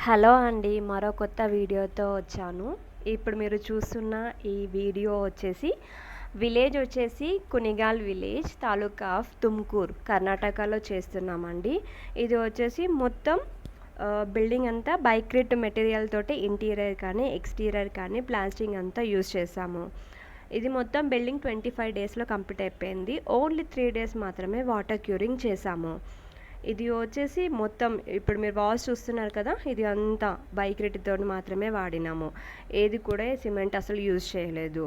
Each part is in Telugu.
హలో అండి. మరో కొత్త వీడియోతో వచ్చాను. ఇప్పుడు మీరు చూస్తున్న ఈ వీడియో వచ్చేసి విలేజ్ వచ్చేసి కునిగాల్ విలేజ్, తాలూకా ఆఫ్ తుమ్కూర్, కర్ణాటకలో చేస్తున్నామండి. ఇది వచ్చేసి మొత్తం బిల్డింగ్ అంతా బైక్రిట్ మెటీరియల్ తోటి ఇంటీరియర్ కానీ, ఎక్స్టీరియర్ కానీ ప్లాస్టింగ్ అంతా యూజ్ చేసాము. ఇది మొత్తం బిల్డింగ్ 25 డేస్లో కంప్లీట్ అయిపోయింది. ఓన్లీ 3 డేస్ మాత్రమే వాటర్ క్యూరింగ్ చేసాము. ఇది వచ్చేసి మొత్తం ఇప్పుడు మీరు వాల్స్ చూస్తున్నారు కదా, ఇది అంతా బైక్ రెడ్డితో మాత్రమే వాడినాము. ఏది కూడా సిమెంట్ అసలు యూజ్ చేయలేదు.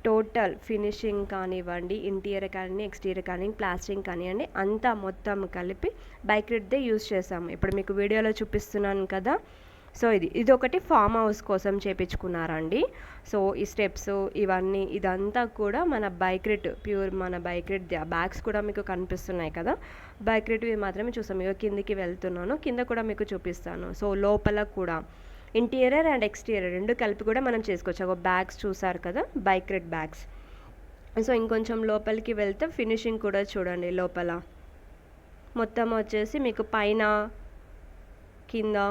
టోటల్ ఫినిషింగ్ కానివ్వండి, ఇంటీరియర్ కానీ, ఎక్స్టీరియర్ కానీ, ప్లాస్టింగ్ కానివ్వండి, అంతా మొత్తం కలిపి బైక్ రెడ్దే యూజ్ చేసాము. ఇప్పుడు మీకు వీడియోలో చూపిస్తున్నాను కదా. సో ఇది ఒకటి ఫామ్ హౌస్ కోసం చేపించుకున్నారండి. సో ఈ స్టెప్స్ ఇవన్నీ ఇదంతా కూడా మన బైక్ రిట్ ప్యూర్ మన బైక్ రిట్ బ్యాగ్స్ కూడా మీకు కనిపిస్తున్నాయి కదా. బైక్ రిట్ మాత్రమే చూసాం. ఇక కిందికి వెళ్తున్నాను, కింద కూడా మీకు చూపిస్తాను. సో లోపల కూడా ఇంటీరియర్ అండ్ ఎక్స్టీరియర్ రెండు కలిపి కూడా మనం చేసుకోవచ్చు. ఒక బ్యాగ్స్ చూసారు కదా, బైక్ రిట్ బ్యాగ్స్. సో ఇంకొంచెం లోపలికి వెళ్తే ఫినిషింగ్ కూడా చూడండి. లోపల మొత్తం వచ్చేసి మీకు పైన కింద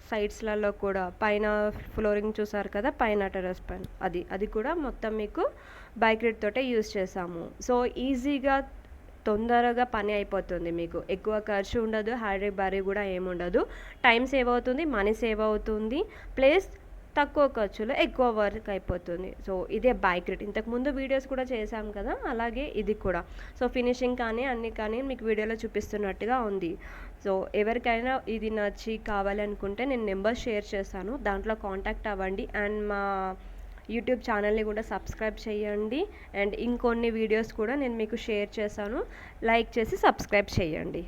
సైడ్స్లలో కూడా పైన ఫ్లోరింగ్ చూసారు కదా, పైన టెర్రస్ పైన అది కూడా మొత్తం మీకు బైక్ రిట్ తోటే యూజ్ చేసాము. సో ఈజీగా తొందరగా పని అయిపోతుంది. మీకు ఎక్కువ ఖర్చు ఉండదు, హరీ బరీ కూడా ఏముండదు. టైం సేవ్ అవుతుంది, మనీ సేవ్ అవుతుంది, ప్లస్ తక్కువ ఖర్చులో ఎక్కువ వర్క్ అయిపోతుంది. సో ఇదే బైక్ రిట్. ఇంతకుముందు వీడియోస్ కూడా చేశాం కదా, అలాగే ఇది కూడా. సో ఫినిషింగ్ కానీ అన్నీ కానీ మీకు వీడియోలో చూపిస్తున్నట్టుగా ఉంది. సో ఎవరికైనా ఇది నచ్చి కావాలి అనుకుంటే నేను నెంబర్ షేర్ చేస్తాను, దాంట్లో కాంటాక్ట్ అవ్వండి. అండ్ మా యూట్యూబ్ ఛానల్ని కూడా సబ్స్క్రైబ్ చేయండి. అండ్ ఇంకొన్ని వీడియోస్ కూడా నేను మీకు షేర్ చేశాను, లైక్ చేసి సబ్స్క్రైబ్ చేయండి.